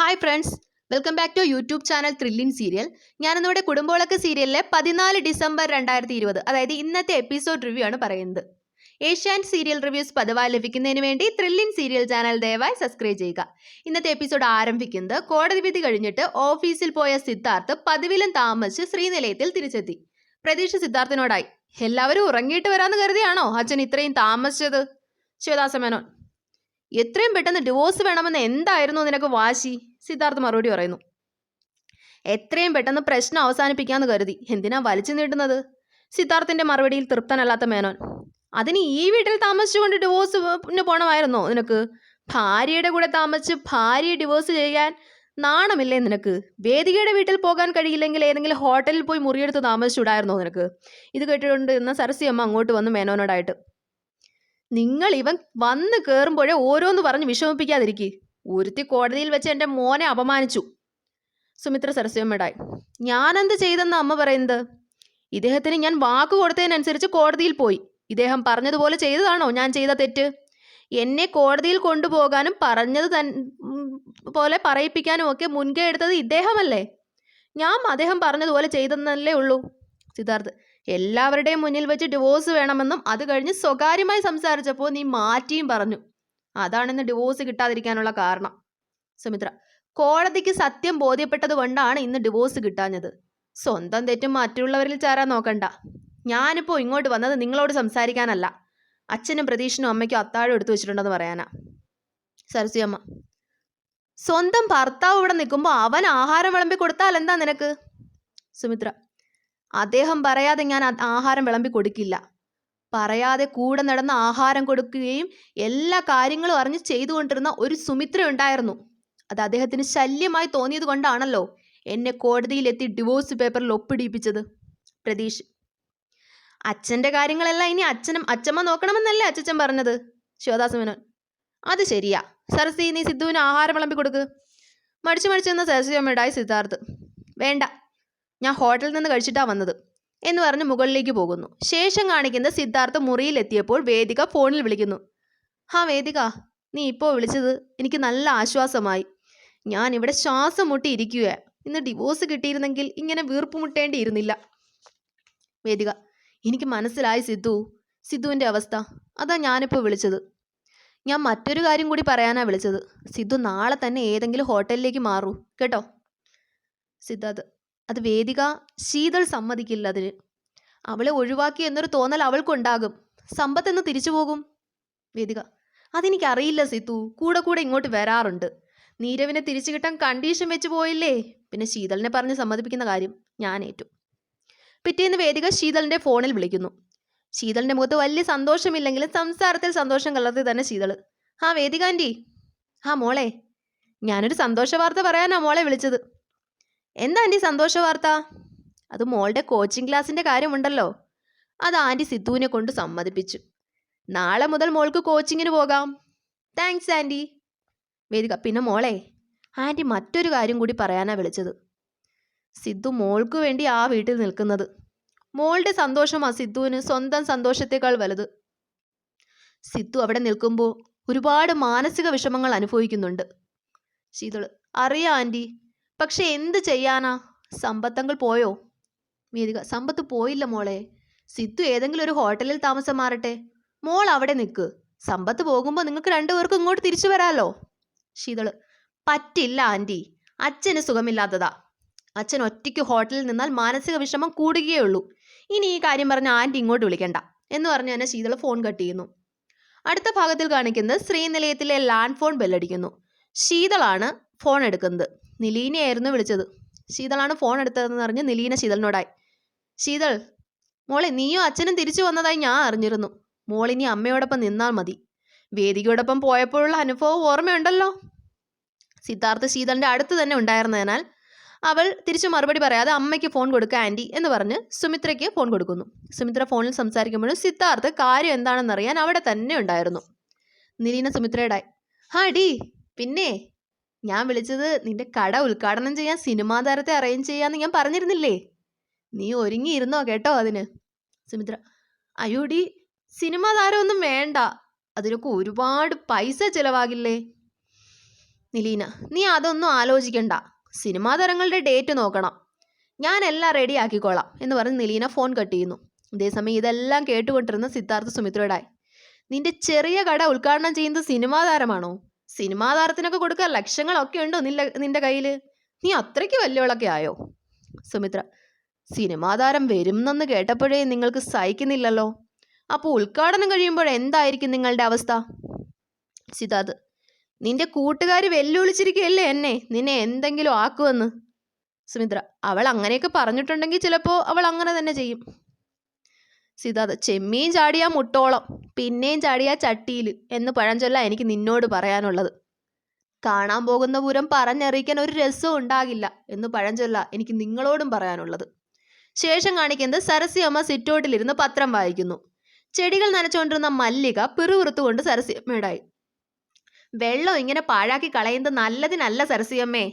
Hi friends, welcome back to YouTube channel thrilling serial. ഞാനിന്നിവിടെ കുടുംബവിളക്ക് സീരിയലിലെ 14 December 2020, അതായത് ഇന്നത്തെ എപ്പിസോഡ് റിവ്യൂ ആണ് പറയുന്നത്. ഏഷ്യാനെറ്റ് സീരിയൽ റിവ്യൂസ് പതിവായി ലഭിക്കുന്നതിന് വേണ്ടി ത്രില്ലിംഗ് സീരിയൽ ചാനൽ ദയവായി സബ്സ്ക്രൈബ് ചെയ്യുക. ഇന്നത്തെ എപ്പിസോഡ് ആരംഭിക്കുന്നത് കോടതി വിധി കഴിഞ്ഞിട്ട് ഓഫീസിൽ പോയ സിദ്ധാർത്ഥ് പതിവിലും താമസിച്ച് ശ്രീനിലയത്തിൽ തിരിച്ചെത്തി. പ്രതീക്ഷ സിദ്ധാർത്ഥിനോടായി, എല്ലാവരും ഉറങ്ങിയിട്ട് വരാമെന്ന് കരുതിയാണോ അച്ഛൻ ഇത്രയും താമസിച്ചത്? ശിവദാസ മേനോൻ, എത്രയും പെട്ടെന്ന് ഡിവോഴ്സ് വേണമെന്ന് എന്തായിരുന്നു നിനക്ക് വാശി? സിദ്ധാർത്ഥ് മറുപടി പറയുന്നു. എത്രയും പെട്ടെന്ന് പ്രശ്നം അവസാനിപ്പിക്കാമെന്ന് കരുതി, എന്തിനാ വലിച്ചു നീട്ടുന്നത്? സിദ്ധാർത്ഥിന്റെ മറുപടിയിൽ തൃപ്തനല്ലാത്ത മേനോൻ, അതിന് ഈ വീട്ടിൽ താമസിച്ചുകൊണ്ട് ഡിവോഴ്സിന് പോണമായിരുന്നോ നിനക്ക്? ഭാര്യയുടെ കൂടെ താമസിച്ച് ഭാര്യയെ ഡിവോഴ്സ് ചെയ്യാൻ നാണമില്ലേ നിനക്ക്? വേദികയുടെ വീട്ടിൽ പോകാൻ കഴിയില്ലെങ്കിൽ ഏതെങ്കിലും ഹോട്ടലിൽ പോയി മുറിയെടുത്ത് താമസിച്ചുവിടായിരുന്നോ നിനക്ക്? ഇത് കേട്ടുകൊണ്ട് ഇന്ന് സരസ്വതിയമ്മ അങ്ങോട്ട് വന്ന് മേനോനോടായിട്ട്, നിങ്ങൾ ഇവൻ വന്ന് കയറുമ്പോഴേ ഓരോന്ന് പറഞ്ഞ് വിഷമിപ്പിക്കാതിരിക്കുക. ഒരുത്തി കോടതിയിൽ വെച്ച് എൻ്റെ മോനെ അപമാനിച്ചു. സുമിത്ര സരസ്വതിയമ്മയുടായി, ഞാനെന്ത് ചെയ്തെന്ന് അമ്മ പറയുന്നത്? ഇദ്ദേഹത്തിന് ഞാൻ വാക്ക് കൊടുത്തതിനനുസരിച്ച് കോടതിയിൽ പോയി. ഇദ്ദേഹം പറഞ്ഞതുപോലെ ചെയ്തതാണോ ഞാൻ ചെയ്ത തെറ്റ്? എന്നെ കോടതിയിൽ കൊണ്ടുപോകാനും പറഞ്ഞത് പോലെ പറയിപ്പിക്കാനും ഒക്കെ മുൻകൈ എടുത്തത് ഇദ്ദേഹമല്ലേ? ഞാൻ അദ്ദേഹം പറഞ്ഞതുപോലെ ചെയ്തെന്നല്ലേ ഉള്ളൂ. സിദ്ധാർത്ഥ്, എല്ലാവരുടെയും മുന്നിൽ വെച്ച് ഡിവോഴ്സ് വേണമെന്നും അത് കഴിഞ്ഞ് സ്വകാര്യമായി സംസാരിച്ചപ്പോൾ നീ മാറ്റിയും പറഞ്ഞു. അതാണിന്ന് ഡിവോഴ്സ് കിട്ടാതിരിക്കാനുള്ള കാരണം. സുമിത്ര, കോടതിക്ക് സത്യം ബോധ്യപ്പെട്ടത് കൊണ്ടാണ് ഇന്ന് ഡിവോഴ്സ് കിട്ടാഞ്ഞത്. സ്വന്തം തെറ്റും മറ്റുള്ളവരിൽ ചേരാൻ നോക്കണ്ട. ഞാനിപ്പോൾ ഇങ്ങോട്ട് വന്നത് നിങ്ങളോട് സംസാരിക്കാനല്ല, അച്ഛനും പ്രതീക്ഷനും അമ്മയ്ക്കും അത്താഴം എടുത്തു വെച്ചിട്ടുണ്ടെന്ന് പറയാനാ. സരസ്വതിയമ്മ, സ്വന്തം ഭർത്താവ് ഇവിടെ നിൽക്കുമ്പോൾ അവൻ ആഹാരം വിളമ്പി കൊടുത്താൽ എന്താ നിനക്ക്? സുമിത്ര, അദ്ദേഹം പറയാതെ ഞാൻ ആഹാരം വിളമ്പി കൊടുക്കില്ല. പറയാതെ കൂടെ നടന്ന് ആഹാരം കൊടുക്കുകയും എല്ലാ കാര്യങ്ങളും അറിഞ്ഞ് ചെയ്തുകൊണ്ടിരുന്ന ഒരു സുമിത്ര ഉണ്ടായിരുന്നു. അത് അദ്ദേഹത്തിന് ശല്യമായി തോന്നിയത് കൊണ്ടാണല്ലോ എന്നെ കോടതിയിലെത്തി ഡിവോഴ്സ് പേപ്പറിൽ ഒപ്പിടിപ്പിച്ചത്. പ്രതീഷ്, അച്ഛൻ്റെ കാര്യങ്ങളെല്ലാം ഇനി അച്ഛമ്മ നോക്കണമെന്നല്ലേ അച്ഛൻ പറഞ്ഞത്? ശിവദാസ മേനോൻ, അത് ശരിയാ. സരസ്വതി, നീ സിദ്ധുവിന് ആഹാരം വിളമ്പി കൊടുക്ക്. മടിച്ചു എന്ന സരസ്വതിയമ്മയുടായി സിദ്ധാർത്ഥ്, വേണ്ട, ഞാൻ ഹോട്ടലിൽ നിന്ന് കഴിച്ചിട്ടാണ് വന്നത് എന്ന് പറഞ്ഞ് മുകളിലേക്ക് പോകുന്നു. ശേഷം കാണിക്കുന്ന സിദ്ധാർത്ഥ് മുറിയിലെത്തിയപ്പോൾ വേദിക ഫോണിൽ വിളിക്കുന്നു. വേദിക, നീ ഇപ്പോൾ വിളിച്ചത് എനിക്ക് നല്ല ആശ്വാസമായി. ഞാൻ ഇവിടെ ശ്വാസം മുട്ടിയിരിക്കുക. ഇന്ന് ഡിവോഴ്സ് കിട്ടിയിരുന്നെങ്കിൽ ഇങ്ങനെ വീർപ്പുമുട്ടേണ്ടിയിരുന്നില്ല. വേദിക, എനിക്ക് മനസ്സിലായി സിദ്ധുവിൻ്റെ അവസ്ഥ. അതാ ഞാനിപ്പോൾ വിളിച്ചത്. ഞാൻ മറ്റൊരു കാര്യം കൂടി പറയാനാണ് വിളിച്ചത്. സിദ്ധു നാളെ തന്നെ ഏതെങ്കിലും ഹോട്ടലിലേക്ക് മാറൂ കേട്ടോ. സിദ്ധാർത്ഥ്, അത് വേദിക, ശീതൾ സമ്മതിക്കില്ല അതിന്. അവളെ ഒഴിവാക്കി എന്നൊരു തോന്നൽ അവൾക്കുണ്ടാകും. സമ്പത്തെന്ന് തിരിച്ചു പോകും. വേദിക, അതെനിക്കറിയില്ല സിദ്ധു, കൂടെ ഇങ്ങോട്ട് വരാറുണ്ട്. നീരവിനെ തിരിച്ചു കിട്ടാൻ കണ്ടീഷൻ വെച്ച് പോയില്ലേ? പിന്നെ ശീതളിനെ പറഞ്ഞ് സമ്മതിപ്പിക്കുന്ന കാര്യം ഞാൻ ഏറ്റു. പിറ്റേന്ന് വേദിക ശീതളിൻ്റെ ഫോണിൽ വിളിക്കുന്നു. ശീതളിൻ്റെ മുഖത്ത് വലിയ സന്തോഷമില്ലെങ്കിലും സംസാരത്തിൽ സന്തോഷം കലർത്തി തന്നെ ശീതള്, വേദിക ആൻറ്റി. മോളെ, ഞാനൊരു സന്തോഷ വാർത്ത പറയാനാ മോളെ വിളിച്ചത്. എന്താ ആൻറ്റി സന്തോഷ വാർത്ത? അത് മോളുടെ കോച്ചിങ് ക്ലാസ്സിൻ്റെ കാര്യമുണ്ടല്ലോ, അത് ആൻറ്റി സിദ്ധുവിനെ കൊണ്ട് സമ്മതിപ്പിച്ചു. നാളെ മുതൽ മോൾക്ക് കോച്ചിങ്ങിന് പോകാം. Thanks anti. വേദിക, പിന്നെ മോളെ, ആൻറ്റി മറ്റൊരു കാര്യം കൂടി പറയാനാണ് വിളിച്ചത്. സിദ്ധു മോൾക്ക് വേണ്ടി ആ വീട്ടിൽ നിൽക്കുന്നത്. മോളുടെ സന്തോഷമാണ് സിദ്ധുവിന് സ്വന്തം സന്തോഷത്തേക്കാൾ വലുത്. സിദ്ധു അവിടെ നിൽക്കുമ്പോൾ ഒരുപാട് മാനസിക വിഷമങ്ങൾ അനുഭവിക്കുന്നുണ്ട്. ശീതള്, അറിയാം ആൻറ്റി, പക്ഷെ എന്ത് ചെയ്യാനാ? സമ്പത്തങ്ങൾ പോയോ? വേദിക, സമ്പത്ത് പോയില്ല മോളെ. സിദ്ധു ഏതെങ്കിലും ഒരു ഹോട്ടലിൽ താമസം മാറട്ടെ. മോൾ അവിടെ നിൽക്ക്. സമ്പത്ത് പോകുമ്പോൾ നിങ്ങൾക്ക് രണ്ടുപേർക്കും ഇങ്ങോട്ട് തിരിച്ചു വരാമല്ലോ. ശീതള്, പറ്റില്ല ആൻറ്റി, അച്ഛന് സുഖമില്ലാത്തതാ. അച്ഛൻ ഒറ്റയ്ക്ക് ഹോട്ടലിൽ നിന്നാൽ മാനസിക വിഷമം കൂടുകയേ ഉള്ളൂ. ഇനി ഈ കാര്യം പറഞ്ഞ് ആൻറ്റി ഇങ്ങോട്ട് വിളിക്കണ്ട എന്ന് പറഞ്ഞ് തന്നെ ശീതള് ഫോൺ കട്ട് ചെയ്യുന്നു. അടുത്ത ഭാഗത്തിൽ കാണിക്കുന്നത് ശ്രീനിലയത്തിലെ ലാൻഡ് ഫോൺ ബെല്ലടിക്കുന്നു. ശീതളാണ് ഫോൺ എടുക്കുന്നത്. നിലീനയായിരുന്നു വിളിച്ചത്. ശീതളാണ് ഫോൺ എടുത്തതെന്ന് പറഞ്ഞ് നിലീന ശീതളിനോടായി, ശീതൾ മോളെ, നീയും അച്ഛനും തിരിച്ചു വന്നതായി ഞാൻ അറിഞ്ഞിരുന്നു. മോളിനി അമ്മയോടൊപ്പം നിന്നാൽ മതി. വേദികയോടൊപ്പം പോയപ്പോഴുള്ള അനുഭവം ഓർമ്മയുണ്ടല്ലോ. സിദ്ധാർത്ഥ് ശീതളിൻ്റെ അടുത്ത് തന്നെ ഉണ്ടായിരുന്നതിനാൽ അവൾ തിരിച്ചു മറുപടി പറയാതെ അമ്മയ്ക്ക് ഫോൺ കൊടുക്കുക ആൻറ്റി എന്ന് പറഞ്ഞ് സുമിത്രയ്ക്ക് ഫോൺ കൊടുക്കുന്നു. സുമിത്ര ഫോണിൽ സംസാരിക്കുമ്പോഴും സിദ്ധാർത്ഥ് കാര്യം എന്താണെന്നറിയാൻ അവിടെ തന്നെ ഉണ്ടായിരുന്നു. നിലീന സുമിത്രയുടായി, ഡി, പിന്നെ ഞാൻ വിളിച്ചത് നിന്റെ കട ഉദ്ഘാടനം ചെയ്യാൻ സിനിമാ താരത്തെ അറേഞ്ച് ചെയ്യാന്ന് ഞാൻ പറഞ്ഞിരുന്നില്ലേ? നീ ഒരുങ്ങിയിരുന്നോ കേട്ടോ അതിന്? സുമിത്ര, അയ്യോടി, സിനിമാ താരമൊന്നും വേണ്ട, അതിനൊക്കെ ഒരുപാട് പൈസ ചിലവാകില്ലേ? നിലീന: നീ അതൊന്നും ആലോചിക്കണ്ട, സിനിമാ താരങ്ങളുടെ ഡേറ്റ് നോക്കണം, ഞാൻ എല്ലാം റെഡി ആക്കിക്കോളാം എന്ന് പറഞ്ഞ് നിലീന ഫോൺ കട്ട് ചെയ്യുന്നു. ഇതേസമയം ഇതെല്ലാം കേട്ടുകൊണ്ടിരുന്ന സിദ്ധാർത്ഥ സുമിത്രയോടായി: നിന്റെ ചെറിയ കട ഉദ്ഘാടനം ചെയ്യുന്നത് സിനിമാ താരമാണോ? സിനിമാ താരത്തിനൊക്കെ കൊടുക്കാൻ ലക്ഷങ്ങളൊക്കെ ഉണ്ടോ നിന്റെ കയ്യിൽ? നീ അത്രയ്ക്ക് വലിയവളൊക്കെ ആയോ? സുമിത്ര: സിനിമാ താരം വരുന്നെന്ന് കേട്ടപ്പോഴേ നിങ്ങൾക്ക് സഹിക്കുന്നില്ലല്ലോ. അപ്പോൾ ഉദ്ഘാടനം കഴിയുമ്പോൾ എന്തായിരിക്കും നിങ്ങളുടെ അവസ്ഥ? സിദ്ധാർത്ഥ്: നിന്റെ കൂട്ടുകാർ വെല്ലുവിളിച്ചിരിക്കുകയല്ലേ എന്നെ, നിന്നെ എന്തെങ്കിലും ആക്കുമെന്ന്. സുമിത്ര: അവൾ അങ്ങനെയൊക്കെ പറഞ്ഞിട്ടുണ്ടെങ്കിൽ ചിലപ്പോൾ അവൾ അങ്ങനെ തന്നെ ചെയ്യും. സിദ്ധാർത്ഥ്: ചെമ്മീൻ ചാടിയാ മുട്ടോളം, പിന്നെയും ചാടിയാ ചട്ടിയിൽ എന്ന് പഴഞ്ചൊല്ല എനിക്ക് നിന്നോട് പറയാനുള്ളത്. കാണാൻ പോകുന്ന പൂരം പറഞ്ഞറിയിക്കാൻ ഒരു രസവും ഉണ്ടാകില്ല എന്ന് പഴഞ്ചൊല്ല എനിക്ക് നിങ്ങളോടും പറയാനുള്ളത്. ശേഷം കാണിക്കുന്നത് സരസ്യമ്മ സിറ്റൗട്ടിലിരുന്ന് പത്രം വായിക്കുന്നു. ചെടികൾ നനച്ചുകൊണ്ടിരുന്ന മല്ലിക പിറുപിറുത്തുകൊണ്ട് സരസ്യമ്മയോടായി: വെള്ളം ഇങ്ങനെ പാഴാക്കി കളയുന്നത് നല്ലതിനല്ല സരസ്യമ്മേ.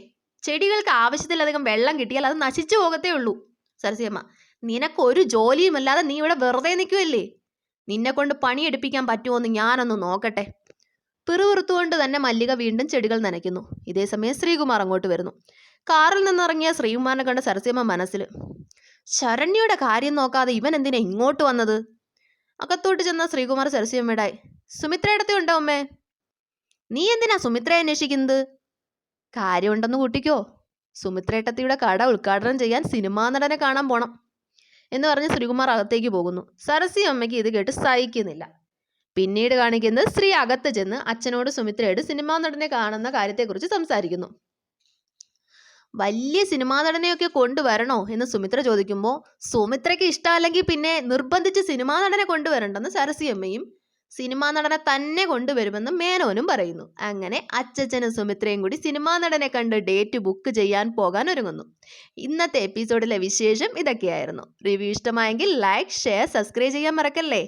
ചെടികൾക്ക് ആവശ്യത്തിലധികം വെള്ളം കിട്ടിയാൽ അത് നശിച്ചു പോകത്തേ ഉള്ളൂ. സരസ്യമ്മ: നിനക്കൊരു ജോലിയുമല്ലാതെ നീ ഇവിടെ വെറുതെ നിൽക്കുമല്ലേ? നിന്നെ കൊണ്ട് പണിയെടുപ്പിക്കാൻ പറ്റുമോ എന്ന് ഞാനൊന്ന് നോക്കട്ടെ. പിറുപിറുത്തുകൊണ്ട് തന്നെ മല്ലിക വീണ്ടും ചെടികൾ നനയ്ക്കുന്നു. ഇതേസമയം ശ്രീകുമാർ അങ്ങോട്ട് വരുന്നു. കാറിൽ നിന്നിറങ്ങിയ ശ്രീകുമാറിനെ കണ്ട സരസ്യമ്മ മനസ്സിൽ: ശരണ്യയുടെ കാര്യം നോക്കാതെ ഇവൻ എന്തിനാ ഇങ്ങോട്ട് വന്നത്? അകത്തോട്ട് ചെന്ന ശ്രീകുമാർ സരസ്യമ്മയോടായി: സുമിത്രയിടത്തെ ഉണ്ടോ അമ്മേ? നീ എന്തിനാ സുമിത്രയെ അന്വേഷിക്കുന്നത്? കാര്യമുണ്ടെന്ന് കൂട്ടിക്കോ. സുമിത്രേട്ടത്തിയുടെ കട ഉദ്ഘാടനം ചെയ്യാൻ സിനിമാ നടനെ കാണാൻ പോണം എന്ന് പറഞ്ഞ് ശ്രീകുമാർ അകത്തേക്ക് പോകുന്നു. സരസ്യമ്മയ്ക്ക് ഇത് കേട്ട് സഹിക്കുന്നില്ല. പിന്നീട് കാണിക്കുന്നത് ശ്രീ അകത്ത് ചെന്ന് അച്ഛനോട് സുമിത്രയോട് സിനിമാ നടനെ കാണുന്ന കാര്യത്തെക്കുറിച്ച് സംസാരിക്കുന്നു. വലിയ സിനിമാ നടനെയൊക്കെ കൊണ്ടുവരണോ എന്ന് സുമിത്ര ചോദിക്കുമ്പോൾ സുമിത്രയ്ക്ക് ഇഷ്ടമല്ലെങ്കിൽ പിന്നെ നിർബന്ധിച്ച് സിനിമാ നടനെ കൊണ്ടുവരണ്ടെന്ന് സരസ്യമ്മയും സിനിമാ നടനെ തന്നെ കൊണ്ടുവരുമെന്ന് മേനോനും പറയുന്നു. അങ്ങനെ അച്ഛനും സുമിത്രയും കൂടി സിനിമാ നടനെ കണ്ട് ഡേറ്റ് ബുക്ക് ചെയ്യാൻ പോകാൻ ഒരുങ്ങുന്നു. ഇന്നത്തെ എപ്പിസോഡിലെ വിശേഷം ഇതൊക്കെയായിരുന്നു. റിവ്യൂ ഇഷ്ടമായെങ്കിൽ ലൈക്ക്, ഷെയർ, സബ്സ്ക്രൈബ് ചെയ്യാൻ മറക്കല്ലേ.